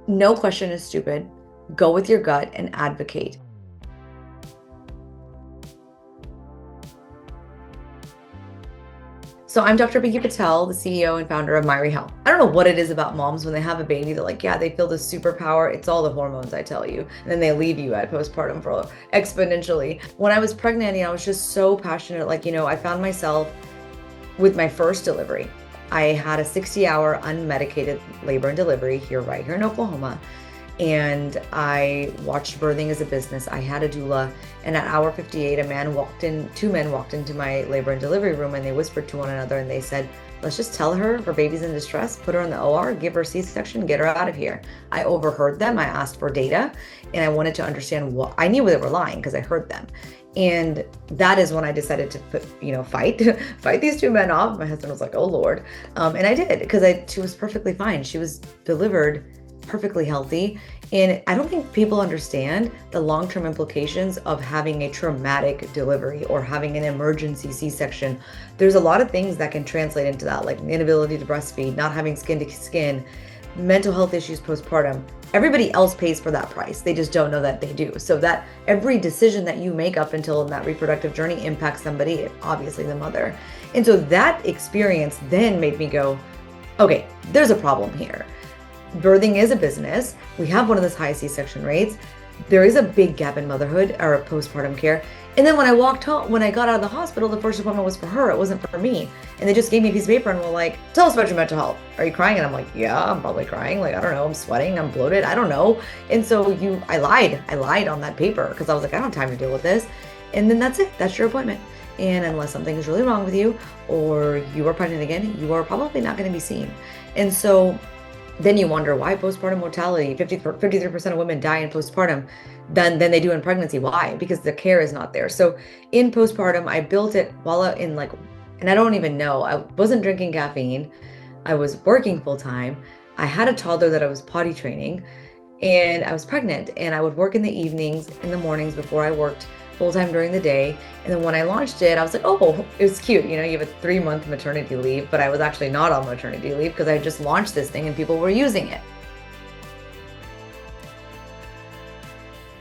No question is stupid. Go with your gut and advocate. So I'm Dr. Pinkey Patel, the CEO and founder of Myri Health. I don't know what it is about moms when they have a baby that like, yeah, they feel this superpower. It's all the hormones, I tell you. And then they leave you at postpartum for exponentially. When I was pregnant, I was just so passionate. I found myself with my first delivery. I had a 60-hour unmedicated labor and delivery right here in Oklahoma. And I watched birthing as a business. I had a doula, and at hour 58, two men walked into my labor and delivery room, and they whispered to one another, and they said, let's just tell her baby's in distress, put her in the OR, give her C-section, get her out of here. I overheard them. I asked for data, and I wanted to understand what I knew they were lying because I heard them. And that is when I decided to fight these two men off. My husband was like, oh Lord. And I did, because she was perfectly fine. She was delivered perfectly healthy. And I don't think people understand the long-term implications of having a traumatic delivery or having an emergency C-section. There's a lot of things that can translate into that, like inability to breastfeed, not having skin to skin, mental health issues postpartum. Everybody else pays for that price. They just don't know that they do. So that every decision that you make up until in that reproductive journey impacts somebody, obviously the mother. And so that experience then made me go, okay, there's a problem here. Birthing is a business. We have one of those high C-section rates. There is a big gap in motherhood or postpartum care. And then when I got out of the hospital, the first appointment was for her. It wasn't for me. And they just gave me a piece of paper and were like, tell us about your mental health. Are you crying? And I'm like, yeah, I'm probably crying. I don't know. I'm sweating. I'm bloated. I don't know. And so I lied on that paper because I was like, I don't have time to deal with this. And then that's it. That's your appointment. And unless something is really wrong with you or you are pregnant again, you are probably not going to be seen. And so then you wonder why postpartum mortality, 53% of women die in postpartum than they do in pregnancy. Why? Because the care is not there. So in postpartum, I built it and I don't even know, I wasn't drinking caffeine. I was working full time. I had a toddler that I was potty training, and I was pregnant, and I would work in the evenings, in the mornings before I worked full time during the day. And then when I launched it, I was like, oh, it was cute. You have a 3-month maternity leave, but I was actually not on maternity leave because I just launched this thing and people were using it.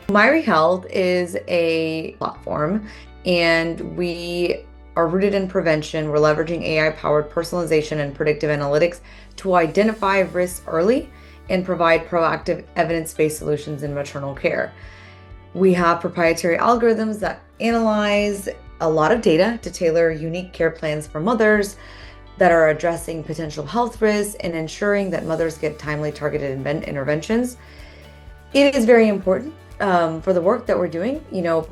Myri Health is a platform, and we are rooted in prevention. We're leveraging AI-powered personalization and predictive analytics to identify risks early and provide proactive evidence-based solutions in maternal care. We have proprietary algorithms that analyze a lot of data to tailor unique care plans for mothers that are addressing potential health risks and ensuring that mothers get timely targeted interventions. It is very important for the work that we're doing,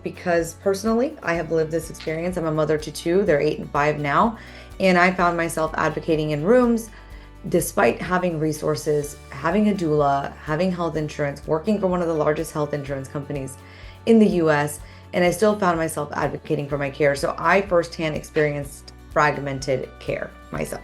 because personally, I have lived this experience. I'm a mother to 2, they're 8 and 5 now. And I found myself advocating in rooms despite having resources, having a doula, having health insurance, working for one of the largest health insurance companies in the US, and I still found myself advocating for my care. So I firsthand experienced fragmented care myself.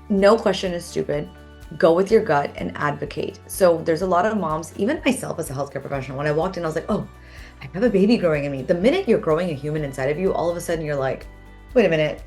No question is stupid. Go with your gut and advocate. So there's a lot of moms, even myself as a healthcare professional, when I walked in, I was like, oh, I have a baby growing in me. The minute you're growing a human inside of you, all of a sudden you're like, wait a minute,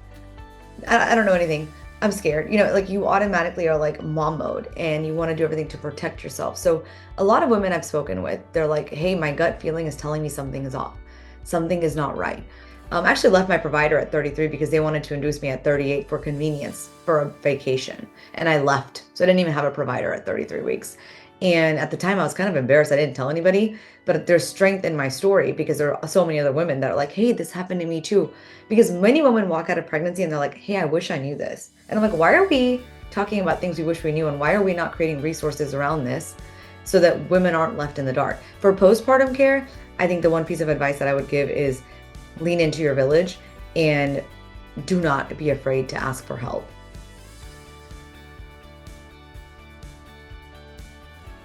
I don't know anything. I'm scared. You automatically are like mom mode and you want to do everything to protect yourself. So a lot of women I've spoken with, they're like, hey, my gut feeling is telling me something is off. Something is not right. I actually left my provider at 33 because they wanted to induce me at 38 for convenience for a vacation. And I left. So I didn't even have a provider at 33 weeks. And at the time I was kind of embarrassed. I didn't tell anybody, but there's strength in my story because there are so many other women that are like, hey, this happened to me too. Because many women walk out of pregnancy and they're like, hey, I wish I knew this. And I'm like, why are we talking about things we wish we knew? And why are we not creating resources around this so that women aren't left in the dark? For postpartum care, I think the one piece of advice that I would give is lean into your village and do not be afraid to ask for help.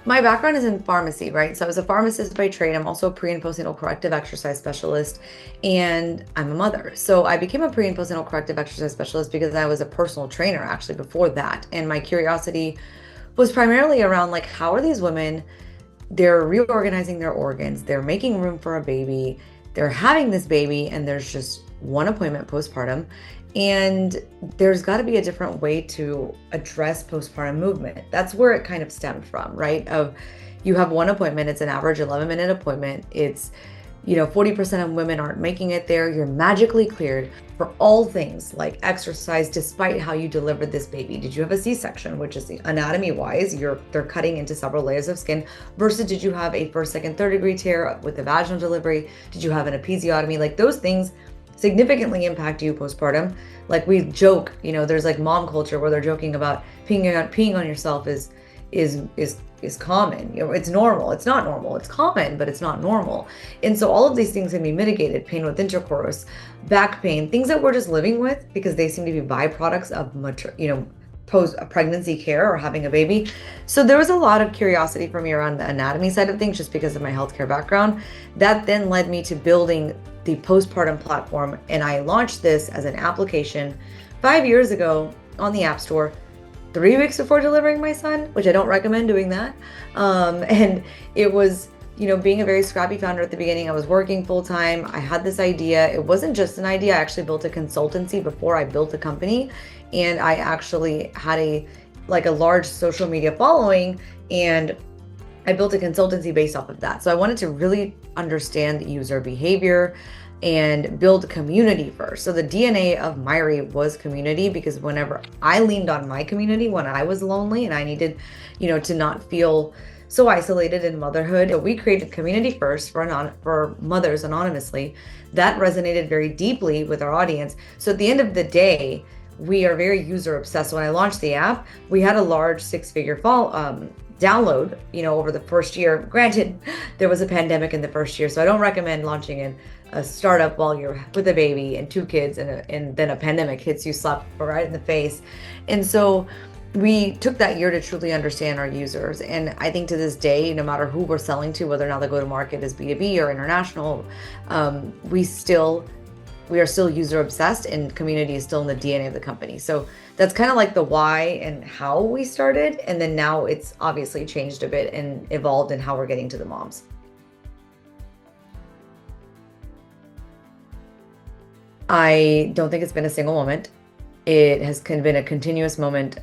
My background is in pharmacy, right? So I was a pharmacist by trade. I'm also a pre and postnatal corrective exercise specialist, and I'm a mother. So I became a pre and postnatal corrective exercise specialist because I was a personal trainer actually before that. And my curiosity was primarily around like, how are these women, they're reorganizing their organs, they're making room for a baby, they're having this baby, and there's just one appointment postpartum, And there's got to be a different way to address postpartum movement. That's where it kind of stemmed from, right? Of you have one appointment, it's an average 11-minute appointment. It's, 40% of women aren't making it there. You're magically cleared for all things like exercise, despite how you delivered this baby. Did you have a C-section, which is anatomy wise, they're cutting into several layers of skin, versus did you have a first, second, third degree tear with a vaginal delivery? Did you have an episiotomy? Like those things significantly impact you postpartum. Like we joke, there's like mom culture where they're joking about peeing on yourself is common. It's normal. It's not normal. It's common, but it's not normal. And so all of these things can be mitigated. Pain with intercourse, back pain, things that we're just living with because they seem to be byproducts of post pregnancy care or having a baby. So there was a lot of curiosity for me around the anatomy side of things just because of my healthcare background. That then led me to building the postpartum platform, and I launched this as an application 5 years ago on the App Store, 3 weeks before delivering my son, which I don't recommend doing that. And it was, being a very scrappy founder at the beginning, I was working full time. I had this idea. It wasn't just an idea. I actually built a consultancy before I built a company. And I actually had a large social media following, and I built a consultancy based off of that. So I wanted to really understand the user behavior and build community first. So the DNA of Myri was community, because whenever I leaned on my community when I was lonely and I needed, to not feel so isolated in motherhood, we created community first for mothers anonymously. That resonated very deeply with our audience. So at the end of the day, we are very user obsessed. When I launched the app, we had a large six-figure download, over the first year. Granted, there was a pandemic in the first year, so I don't recommend launching in a startup while you're with a baby and two kids, and then a pandemic hits you slap right in the face. And so we took that year to truly understand our users. And I think to this day, no matter who we're selling to, whether or not the go-to-market is B2B or international, we are still user obsessed, and community is still in the DNA of the company. So that's kind of like the why and how we started. And then now it's obviously changed a bit and evolved in how we're getting to the moms. I don't think it's been a single moment. It has been a continuous moment,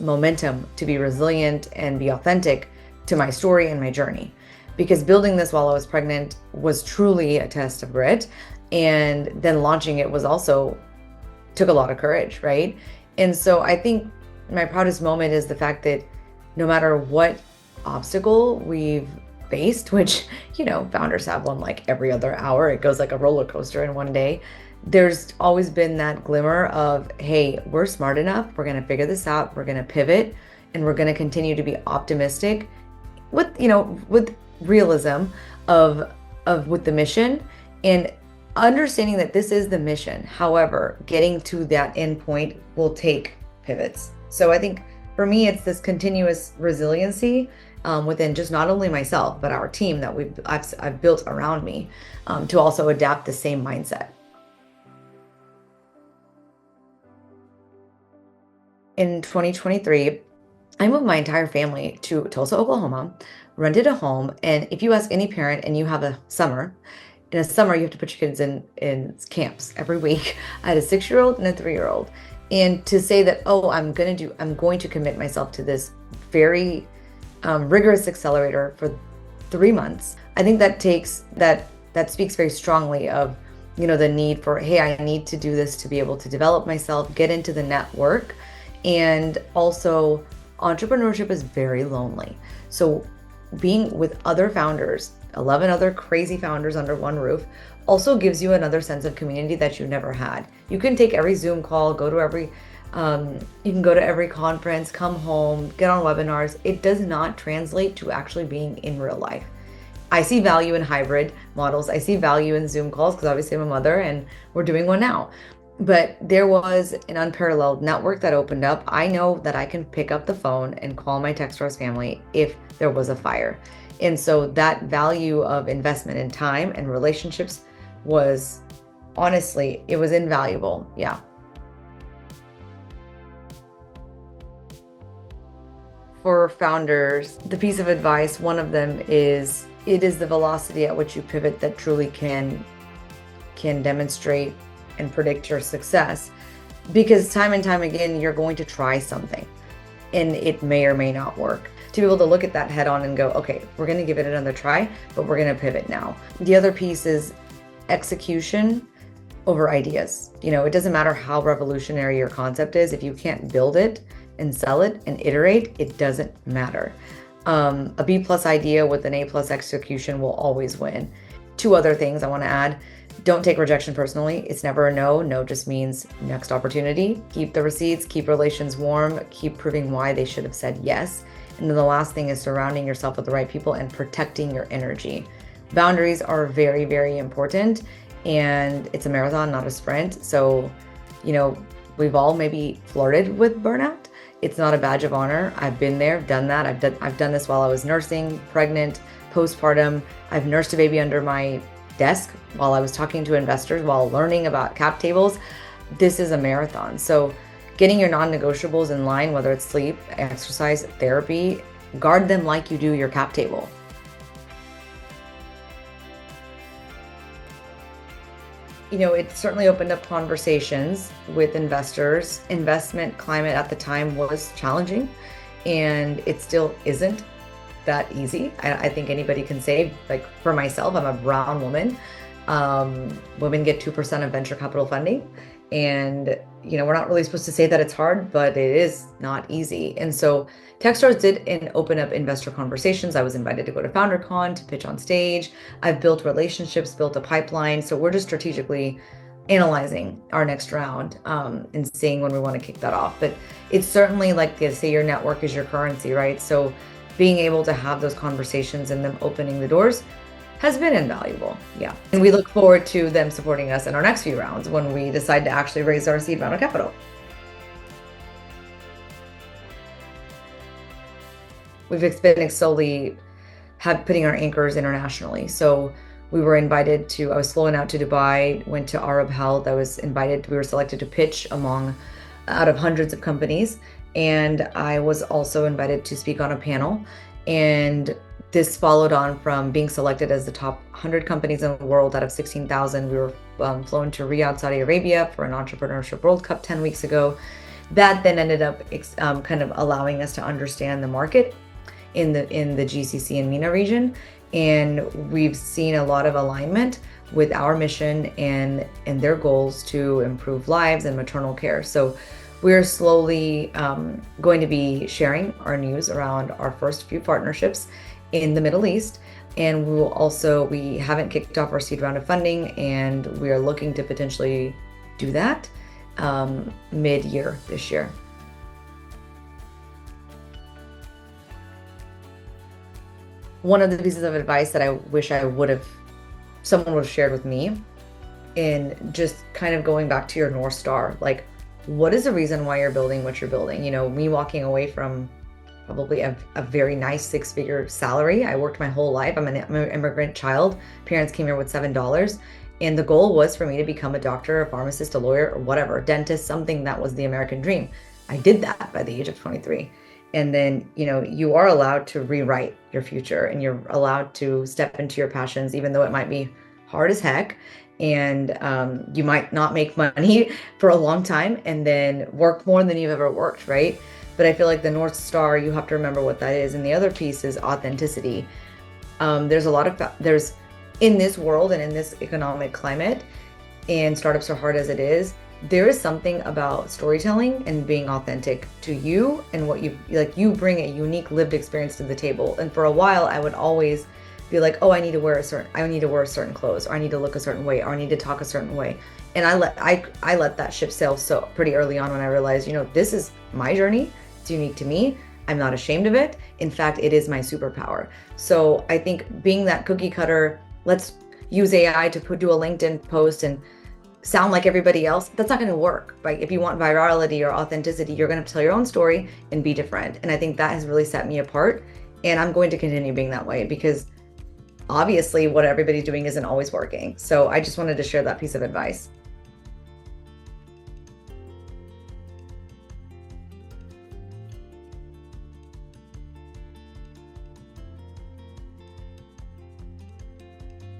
momentum to be resilient and be authentic to my story and my journey. Because building this while I was pregnant was truly a test of grit. And then launching it took a lot of courage, right? And so I think my proudest moment is the fact that no matter what obstacle we've faced, which, founders have one like every other hour, it goes like a roller coaster in one day. There's always been that glimmer of, hey, we're smart enough, we're going to figure this out, we're going to pivot, and we're going to continue to be optimistic with realism with the mission, and understanding that this is the mission. However, getting to that end point will take pivots. So I think for me, it's this continuous resiliency within just not only myself, but our team that I've built around me to also adapt the same mindset. In 2023, I moved my entire family to Tulsa, Oklahoma, rented a home. And if you ask any parent and you have a summer, in a summer, you have to put your kids in camps every week. I had a 6-year-old and a 3-year-old. And to say that, I'm going to commit myself to this very rigorous accelerator for 3 months. I think that speaks very strongly of, the need for, hey, I need to do this to be able to develop myself, get into the network. And also, entrepreneurship is very lonely. So being with other founders, 11 other crazy founders under one roof, also gives you another sense of community that you never had. You can take every Zoom call, you can go to every conference, come home, get on webinars. It does not translate to actually being in real life. I see value in hybrid models. I see value in Zoom calls because obviously I'm a mother and we're doing one now. But there was an unparalleled network that opened up. I know that I can pick up the phone and call my Techstars family if there was a fire. And so that value of investment in time and relationships was, honestly, it was invaluable. Yeah. For founders, the piece of advice, one of them is, it is the velocity at which you pivot that truly can demonstrate and predict your success, because time and time again, you're going to try something and it may or may not work. To be able to look at that head on and go, okay, we're going to give it another try, but we're going to pivot now. The other piece is execution over ideas. It doesn't matter how revolutionary your concept is. If you can't build it and sell it and iterate, it doesn't matter. A B+ idea with an A+ execution will always win. Two other things I want to add. Don't take rejection personally. It's never a no. No just means next opportunity. Keep the receipts, keep relations warm, keep proving why they should have said yes. And then the last thing is surrounding yourself with the right people and protecting your energy. Boundaries are very, very important, and it's a marathon, not a sprint. So, we've all maybe flirted with burnout. It's not a badge of honor. I've been there, done that. I've done this while I was nursing, pregnant, postpartum. I've nursed a baby under my desk while I was talking to investors, while learning about cap tables. This is a marathon. So getting your non-negotiables in line, whether it's sleep, exercise, therapy, guard them like you do your cap table. It certainly opened up conversations with investors. Investment climate at the time was challenging, and it still isn't that easy. I think anybody can say, like for myself, I'm a brown woman. Women get 2% of venture capital funding. And, we're not really supposed to say that it's hard, but it is not easy. And so Techstars did open up investor conversations. I was invited to go to FounderCon to pitch on stage. I've built relationships, built a pipeline. So we're just strategically analyzing our next round and seeing when we want to kick that off. But it's certainly like they say, your network is your currency, right? So being able to have those conversations and them opening the doors has been invaluable. Yeah. And we look forward to them supporting us in our next few rounds when we decide to actually raise our seed round of capital. We've been slowly putting our anchors internationally. So we were invited to, I was flown out to Dubai, went to Arab Health. I was invited, we were selected to pitch out of hundreds of companies. And I was also invited to speak on a panel. And this followed on from being selected as the top 100 companies in the world out of 16,000. We were flown to Riyadh, Saudi Arabia for an entrepreneurship World Cup 10 weeks ago. That then ended up kind of allowing us to understand the market in the GCC and MENA region. And we've seen a lot of alignment with our mission and their goals to improve lives and maternal care. So we're slowly going to be sharing our news around our first few partnerships in the Middle East. And we haven't kicked off our seed round of funding, and we are looking to potentially do that mid-year this year. One of the pieces of advice that I wish someone would have shared with me, in just kind of going back to your North Star, like, what is the reason why you're building what you're building? Me walking away from probably a very nice 6-figure salary. I worked my whole life. I'm an immigrant child. Parents came here with $7. And the goal was for me to become a doctor, a pharmacist, a lawyer, or whatever, dentist, something that was the American dream. I did that by the age of 23. And then, you are allowed to rewrite your future, and you're allowed to step into your passions, even though it might be hard as heck. And you might not make money for a long time and then work more than you've ever worked, right? But I feel like the North Star, you have to remember what that is. And the other piece is authenticity. There's in this world and in this economic climate, and startups are hard as it is, there is something about storytelling and being authentic to you and what you bring a unique lived experience to the table. And for a while, I would always be like, oh, I need to wear certain clothes, or I need to look a certain way, or I need to talk a certain way. And I let that ship sail so pretty early on when I realized, this is my journey. It's unique to me. I'm not ashamed of it. In fact, it is my superpower. So I think being that cookie cutter, let's use AI to do a LinkedIn post and sound like everybody else, that's not going to work, right? If you want virality or authenticity, you're going to tell your own story and be different. And I think that has really set me apart. And I'm going to continue being that way, because obviously what everybody's doing isn't always working. So I just wanted to share that piece of advice.